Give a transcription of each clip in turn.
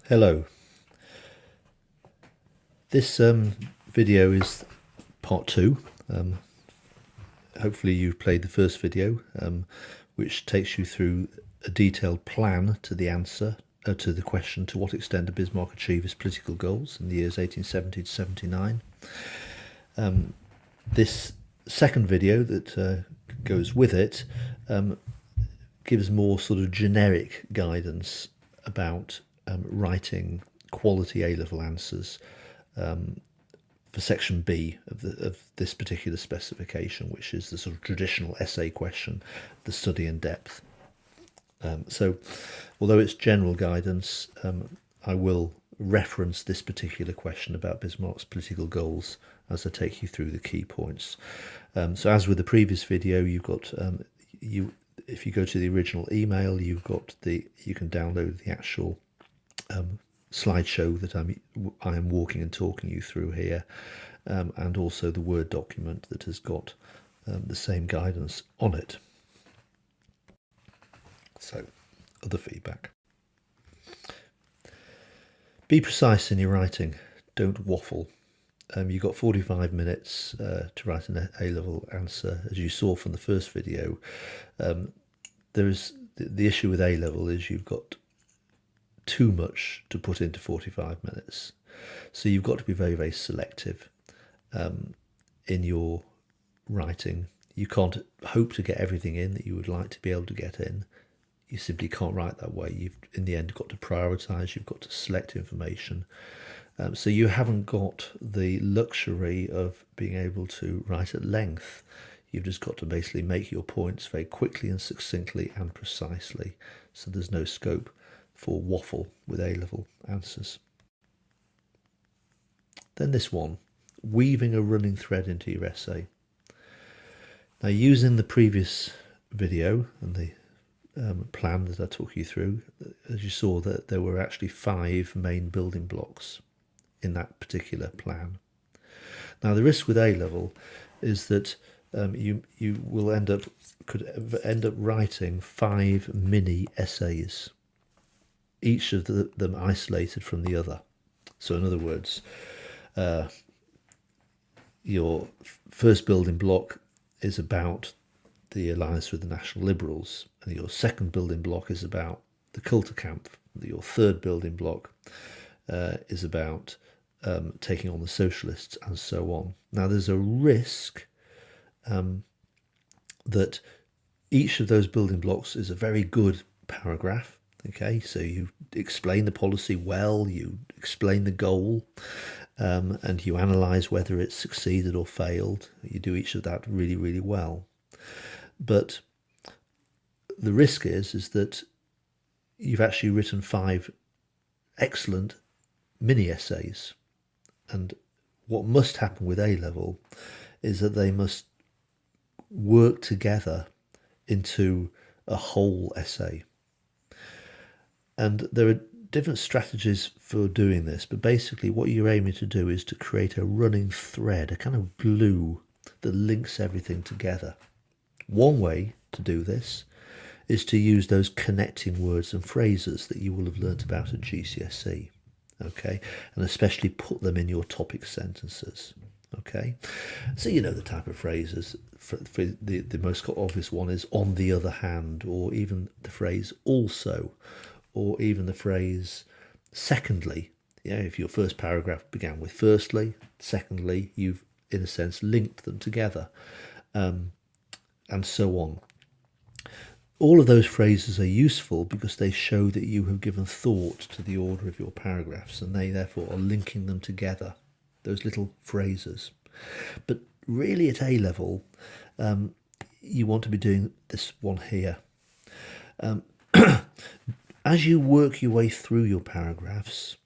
Hello. This video is part two. Hopefully you've played the first video, which takes you through a detailed plan to the answer to the question, to what extent did Bismarck achieve his political goals in the years 1870 to 79. This second video that goes with it gives more sort of generic guidance about writing quality A-level answers for section B of this particular specification, which is the sort of traditional essay question, the study in depth. So although it's general guidance, I will reference this particular question about Bismarck's political goals as I take you through the key points. So as with the previous video, you've got if you go to the original email, you can download the actual slideshow that I am walking and talking you through here, and also the Word document that has got the same guidance on it. So, other feedback. Be precise in your writing. Don't waffle. You've got 45 minutes to write an A-level answer. As you saw from the first video, there is the issue with A-level is you've got too much to put into 45 minutes. So you've got to be very, very selective in your writing. You can't hope to get everything in that you would like to be able to get in. You simply can't write that way. You've, in the end, got to prioritise. You've got to select information. So you haven't got the luxury of being able to write at length. You've just got to basically make your points very quickly and succinctly and precisely. So there's no scope for waffle with A-level answers. Then this one, weaving a running thread into your essay. Now, using the previous video and the plan that I took you through, as you saw, that there were actually 5 main building blocks in that particular plan. Now, the risk with A-level is that you could end up writing 5 mini essays, each of them isolated from the other. So in other words, your first building block is about the alliance with the National Liberals, and your second building block is about the Kulturkampf. Your third building block is about taking on the socialists, and so on. Now, there's a risk that each of those building blocks is a very good paragraph. Okay, so you explain the policy well, you explain the goal, and you analyse whether it's succeeded or failed. You do each of that really, really well. But the risk is that you've actually written 5 excellent mini essays. And what must happen with A-level is that they must work together into a whole essay. And there are different strategies for doing this, but basically what you're aiming to do is to create a running thread, a kind of glue that links everything together. One way to do this is to use those connecting words and phrases that you will have learnt about at GCSE, okay, and especially put them in your topic sentences, okay. So you know the type of phrases. For the most obvious one is "on the other hand," or even the phrase "also," or even the phrase "secondly." Yeah, if your first paragraph began with "firstly," "secondly," you've in a sense linked them together, and so on. All of those phrases are useful because they show that you have given thought to the order of your paragraphs, and they therefore are linking them together, those little phrases. But really at A-level, you want to be doing this one here. As you work your way through your paragraphs,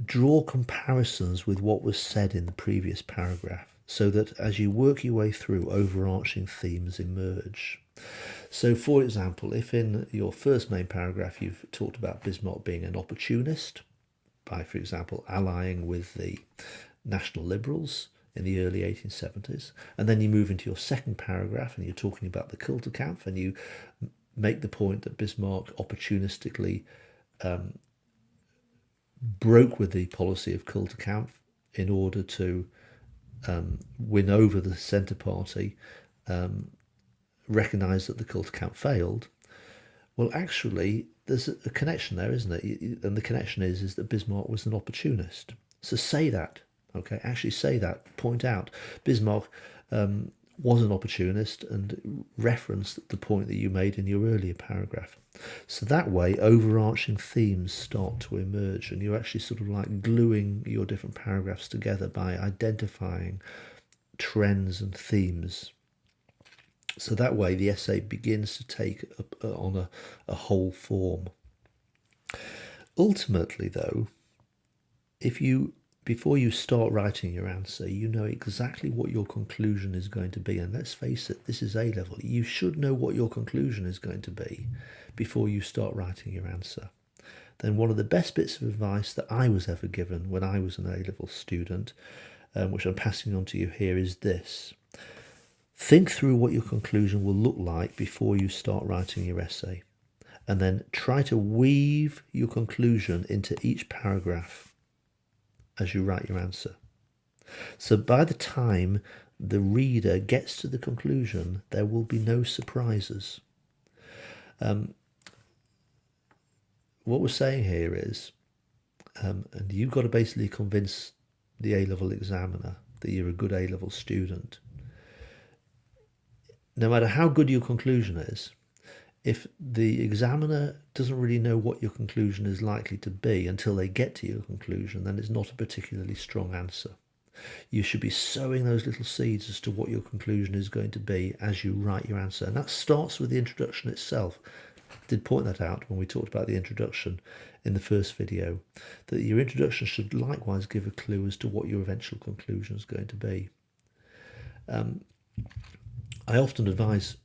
draw comparisons with what was said in the previous paragraph, so that as you work your way through, overarching themes emerge. So, for example, if in your first main paragraph you've talked about Bismarck being an opportunist by, for example, allying with the National Liberals in the early 1870s, and then you move into your second paragraph and you're talking about the Kulturkampf, and you make the point that Bismarck opportunistically broke with the policy of cult account in order to win over the centre party, recognise that the cult account failed. Well, actually, there's a connection there, isn't it? And the connection is that Bismarck was an opportunist. So say that, okay? Actually say that. Point out Bismarck was an opportunist and reference the point that you made in your earlier paragraph. So that way, overarching themes start to emerge, and you're actually sort of like gluing your different paragraphs together by identifying trends and themes. So that way the essay begins to take on a whole form. Ultimately, though, before you start writing your answer, you know exactly what your conclusion is going to be. And let's face it, this is A-level. You should know what your conclusion is going to be before you start writing your answer. Then one of the best bits of advice that I was ever given when I was an A-level student, which I'm passing on to you here, is this. Think through what your conclusion will look like before you start writing your essay, and then try to weave your conclusion into each paragraph as you write your answer. So by the time the reader gets to the conclusion, there will be no surprises. What we're saying here is, and you've got to basically convince the A-level examiner that you're a good A-level student. No matter how good your conclusion is, if the examiner doesn't really know what your conclusion is likely to be until they get to your conclusion, then it's not a particularly strong answer. You should be sowing those little seeds as to what your conclusion is going to be as you write your answer. And that starts with the introduction itself. I did point that out when we talked about the introduction in the first video, that your introduction should likewise give a clue as to what your eventual conclusion is going to be. I often advise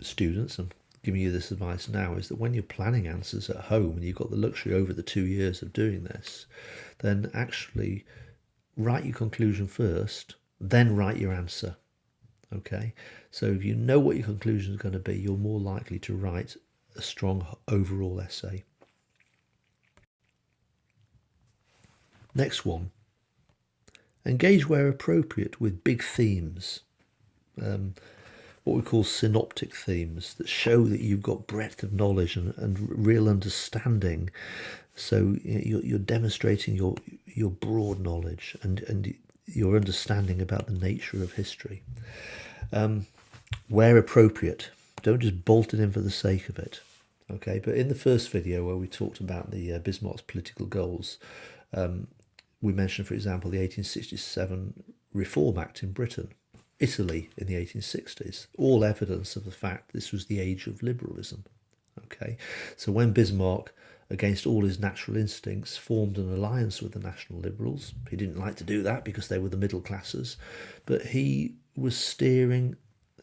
students, and giving you this advice now, is that when you're planning answers at home and you've got the luxury over the 2 years of doing this, then actually write your conclusion first, then write your answer. Okay, so if you know what your conclusion is going to be, you're more likely to write a strong overall essay. Next one, engage where appropriate with big themes. What we call synoptic themes that show that you've got breadth of knowledge and real understanding. So you're demonstrating your broad knowledge and your understanding about the nature of history. Where appropriate, don't just bolt it in for the sake of it. Okay, but in the first video where we talked about the Bismarck's political goals, we mentioned, for example, the 1867 Reform Act in Britain. Italy in the 1860s, all evidence of the fact this was the age of liberalism. Okay, so when Bismarck, against all his natural instincts, formed an alliance with the National Liberals, he didn't like to do that because they were the middle classes, but he was steering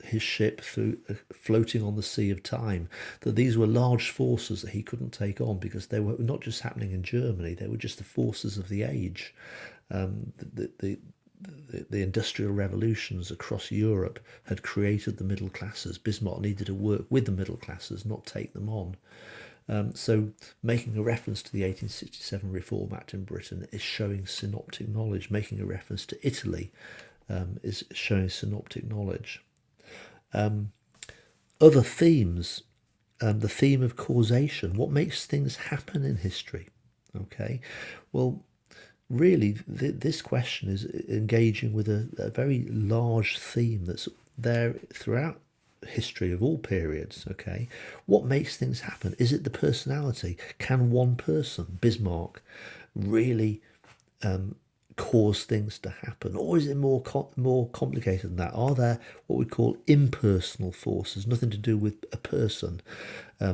his ship through, floating on the sea of time, that these were large forces that he couldn't take on because they were not just happening in Germany, they were just the forces of the age. The industrial revolutions across Europe had created the middle classes. Bismarck needed to work with the middle classes, not take them on. So making a reference to the 1867 Reform Act in Britain is showing synoptic knowledge. Making a reference to Italy is showing synoptic knowledge. Other themes, the theme of causation. What makes things happen in history? Okay, well, really, this question is engaging with a very large theme that's there throughout history of all periods. Okay, what makes things happen? Is it the personality? Can one person, Bismarck, really cause things to happen, or is it more complicated than that? Are there what we call impersonal forces, nothing to do with a person,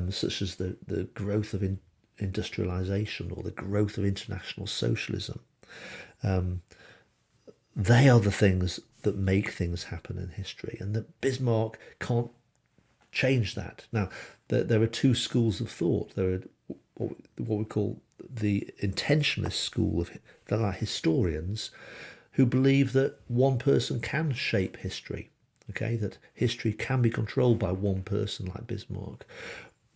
such as the growth of industrialization or the growth of international socialism? They are the things that make things happen in history, and that Bismarck can't change that. Now, there are two schools of thought. There are what we call the intentionalist school of that are historians who believe that one person can shape history. Okay, that history can be controlled by one person like Bismarck.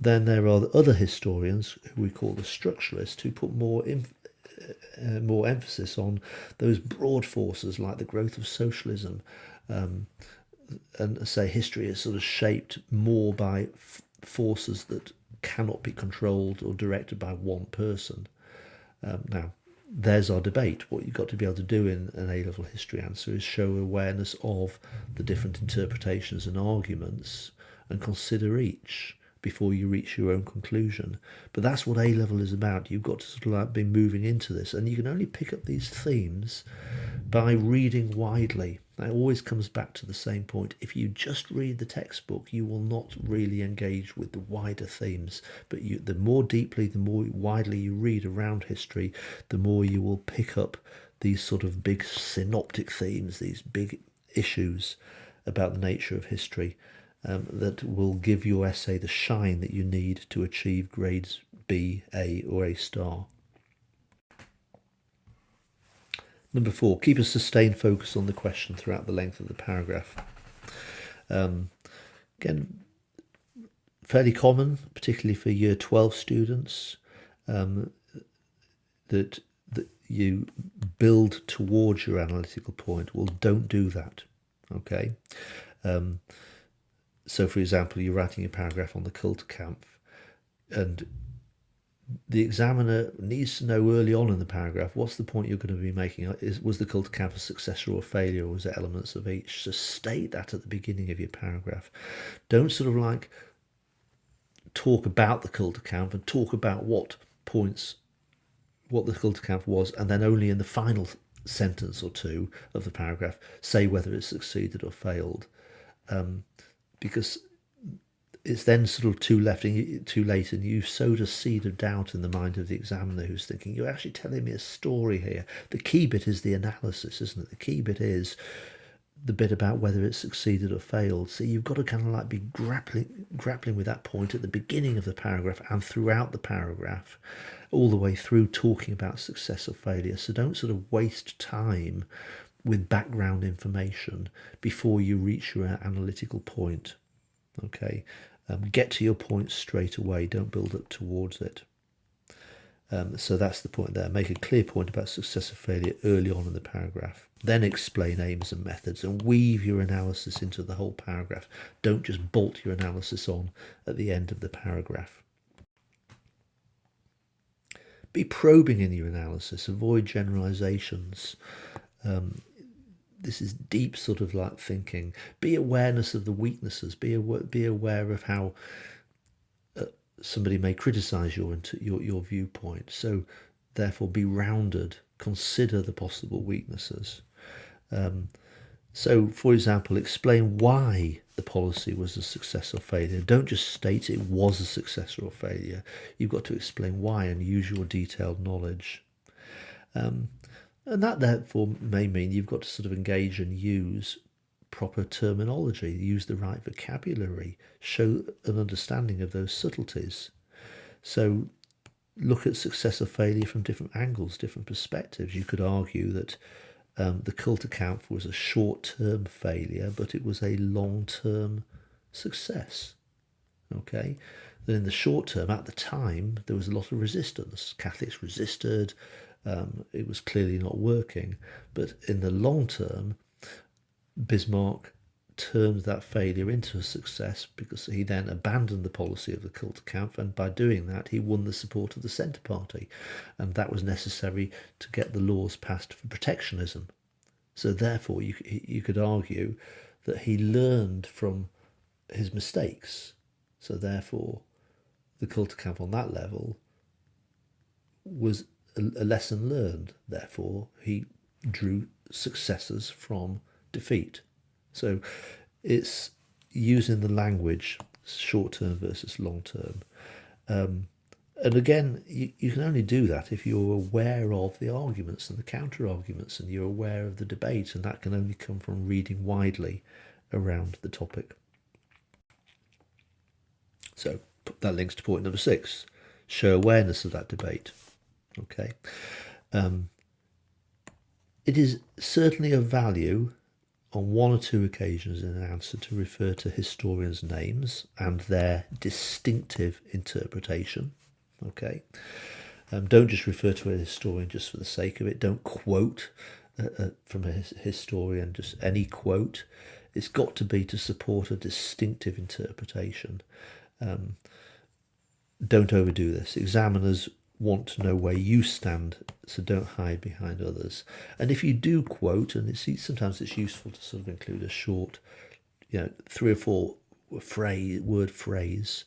Then there are the other historians who we call the structuralists, who put more more emphasis on those broad forces like the growth of socialism, and say history is sort of shaped more by forces that cannot be controlled or directed by one person. Now, there's our debate. What you've got to be able to do in an A-level history answer is show awareness of the different interpretations and arguments and consider each before you reach your own conclusion. But that's what A-level is about. You've got to sort of like be moving into this, and you can only pick up these themes by reading widely. That always comes back to the same point. If you just read the textbook, you will not really engage with the wider themes. But the more deeply, the more widely you read around history, the more you will pick up these sort of big synoptic themes, these big issues about the nature of history, that will give your essay the shine that you need to achieve grades B, A or A star. Number 4, keep a sustained focus on the question throughout the length of the paragraph. Again, fairly common, particularly for Year 12 students, that you build towards your analytical point. Well, don't do that, okay? So, for example, you're writing a paragraph on the Kulturkampf, and the examiner needs to know early on in the paragraph what's the point you're going to be making. Was the Kulturkampf a success or a failure, or was there elements of each? So state that at the beginning of your paragraph. Don't sort of like talk about the Kulturkampf and talk about what the Kulturkampf was, and then only in the final sentence or two of the paragraph say whether it succeeded or failed, because it's then sort of too late, and you've sowed a seed of doubt in the mind of the examiner, who's thinking, you're actually telling me a story here. The key bit is the analysis, isn't it? The key bit is the bit about whether it succeeded or failed. So you've got to kind of like be grappling with that point at the beginning of the paragraph and throughout the paragraph, all the way through, talking about success or failure. So don't sort of waste time with background information before you reach your analytical point. Okay, get to your point straight away. Don't build up towards it. So that's the point there. Make a clear point about success or failure early on in the paragraph. Then explain aims and methods and weave your analysis into the whole paragraph. Don't just bolt your analysis on at the end of the paragraph. Be probing in your analysis. Avoid generalisations. This is deep sort of like thinking. Be awareness of the weaknesses. Be aware of how somebody may criticise your viewpoint. So therefore be rounded. Consider the possible weaknesses. So, for example, explain why the policy was a success or failure. Don't just state it was a success or failure. You've got to explain why and use your detailed knowledge. And that therefore may mean you've got to sort of engage and use proper terminology, use the right vocabulary, show an understanding of those subtleties. So look at success or failure from different angles, different perspectives. You could argue that the Kulturkampf was a short-term failure, but it was a long-term success. Okay, then in the short term, at the time, there was a lot of resistance. Catholics resisted. It was clearly not working. But in the long term, Bismarck turned that failure into a success because he then abandoned the policy of the Kulturkampf, and by doing that he won the support of the Centre Party, and that was necessary to get the laws passed for protectionism. So therefore you could argue that he learned from his mistakes. So therefore the Kulturkampf on that level was a lesson learned. Therefore he drew successes from defeat. So it's using the language, short-term versus long-term. And again, you can only do that if you're aware of the arguments and the counter-arguments, and you're aware of the debate, and that can only come from reading widely around the topic. So that links to point number 6. Show awareness of that debate. Okay. It is certainly of value on one or two occasions in an answer to refer to historians' names and their distinctive interpretation. Okay. Don't just refer to a historian just for the sake of it. Don't quote from a historian, just any quote. It's got to be to support a distinctive interpretation. Don't overdo this. Examiners want to know where you stand, so don't hide behind others. And if you do quote, and sometimes it's useful to sort of include a short, 3 or 4 word phrase.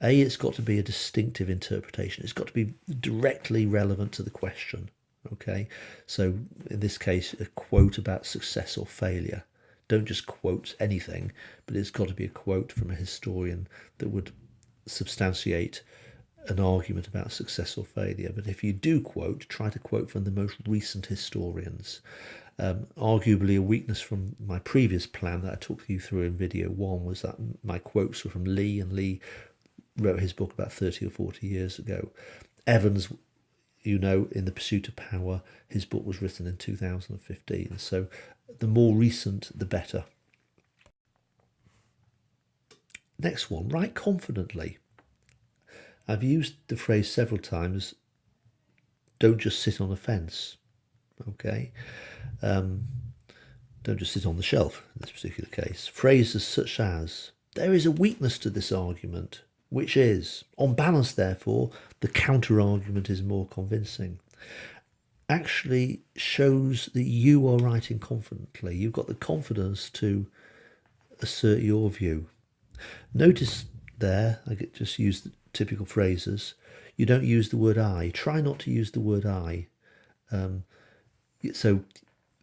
It's got to be a distinctive interpretation. It's got to be directly relevant to the question. Okay, so in this case, a quote about success or failure. Don't just quote anything, but it's got to be a quote from a historian that would substantiate an argument about success or failure. But if you do quote, try to quote from the most recent historians. Arguably a weakness from my previous plan that I took you through in video 1 was that my quotes were from Lee, and Lee wrote his book about 30 or 40 years ago. Evans, in The Pursuit of Power, his book was written in 2015. So the more recent, the better. Next one, write confidently. I've used the phrase several times, don't just sit on a fence, okay? Don't just sit on the shelf in this particular case. Phrases such as, there is a weakness to this argument, which is, on balance, therefore, the counter-argument is more convincing, actually shows that you are writing confidently. You've got the confidence to assert your view. Notice there, I just use the typical phrases. You don't use the word I. Try not to use the word I. So,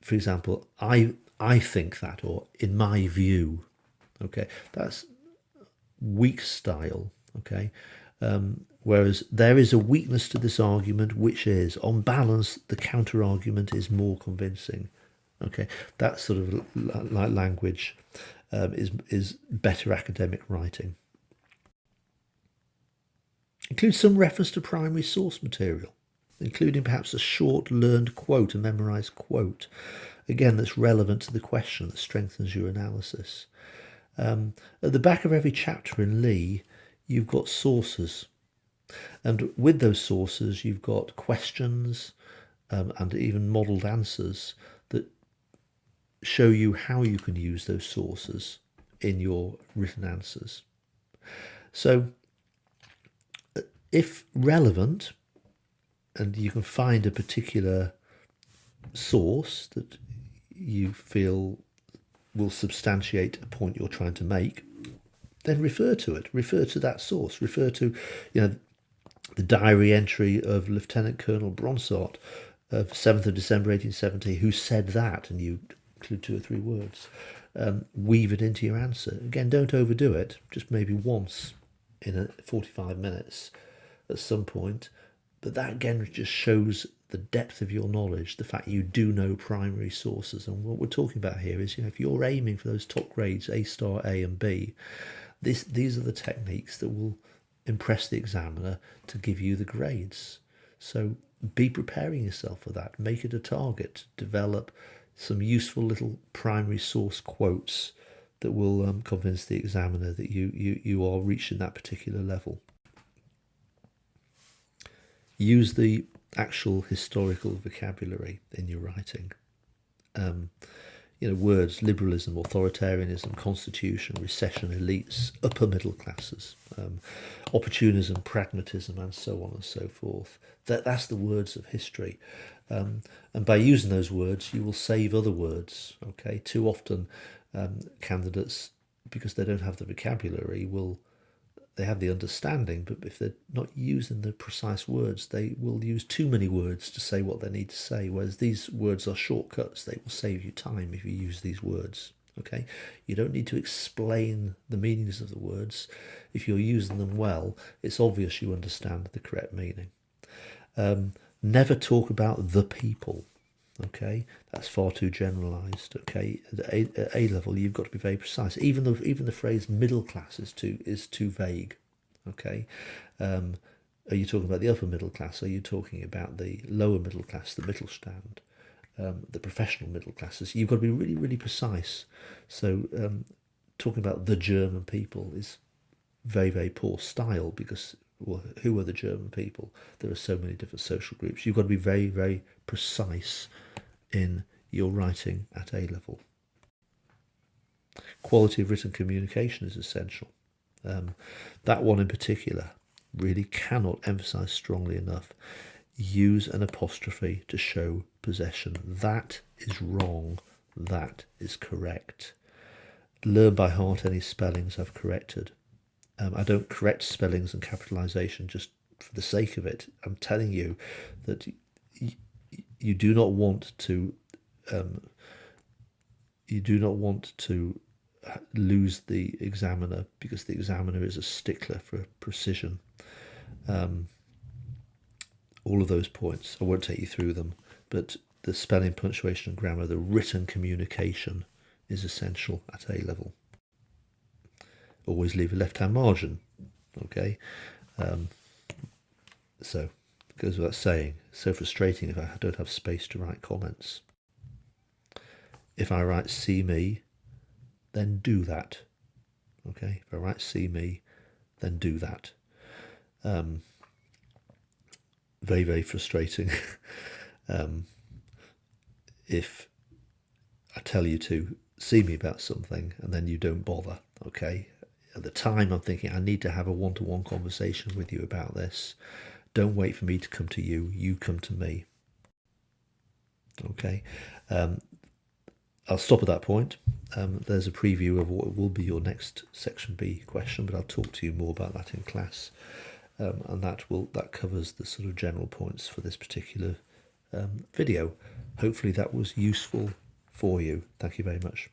for example, I think that, or in my view. Okay, that's weak style. Okay, whereas there is a weakness to this argument, which is, on balance, the counter argument is more convincing. Okay, that sort of like language is better academic writing. Include some reference to primary source material, including perhaps a short learned quote, a memorized quote, again, that's relevant to the question, that strengthens your analysis. At the back of every chapter in Lee, you've got sources. And with those sources, you've got questions and even modelled answers that show you how you can use those sources in your written answers. So, if relevant, and you can find a particular source that you feel will substantiate a point you're trying to make, then refer to it. Refer to that source. Refer to, the diary entry of Lieutenant Colonel Bronsart of 7th of December 1870, who said that, and you include 2 or 3 words. Weave it into your answer. Again, don't overdo it. Just maybe once in 45 minutes at some point. But that, again, just shows the depth of your knowledge, the fact you do know primary sources. And what we're talking about here is, if you're aiming for those top grades, A star, A and B, these are the techniques that will impress the examiner to give you the grades. So be preparing yourself for that. Make it a target. Develop some useful little primary source quotes that will convince the examiner that you are reaching that particular level. Use the actual historical vocabulary in your writing. Words, liberalism, authoritarianism, constitution, recession, elites, upper middle classes, opportunism, pragmatism, and so on and so forth. That's the words of history. And by using those words, you will save other words. Okay, too often candidates, because they don't have the vocabulary, they have the understanding, but if they're not using the precise words, they will use too many words to say what they need to say, whereas these words are shortcuts. They will save you time if you use these words. Okay, you don't need to explain the meanings of the words. If you're using them well, it's obvious you understand the correct meaning. Never talk about the people. Okay, that's far too generalised. Okay, at A level, you've got to be very precise. Even the phrase middle class is too vague. Okay, are you talking about the upper middle class? Are you talking about the lower middle class, the Mittelstand, the professional middle classes? You've got to be really, really precise. So talking about the German people is very, very poor style, because well, who are the German people? There are so many different social groups. You've got to be very, very precise in your writing at A level. Quality of written communication is essential. That one in particular really cannot emphasize strongly enough. Use an apostrophe to show possession. That is wrong. That is correct. Learn by heart any spellings I've corrected. I don't correct spellings and capitalisation just for the sake of it. I'm telling you that you do not want to lose the examiner, because the examiner is a stickler for precision. All of those points, I won't take you through them, but the spelling, punctuation and grammar, the written communication is essential at A level. Always leave a left-hand margin, okay? So it goes without saying, it's so frustrating if I don't have space to write comments. If I write see me, then do that, okay? If I write see me, then do that. Very, very frustrating if I tell you to see me about something and then you don't bother, okay? At the time I'm thinking I need to have a one-to-one conversation with you about this. Don't wait for me to come to you, you come to me. Okay, I'll stop at that point. There's a preview of what will be your next section B question, but I'll talk to you more about that in class. And that covers the sort of general points for this particular video. Hopefully that was useful for you. Thank you very much.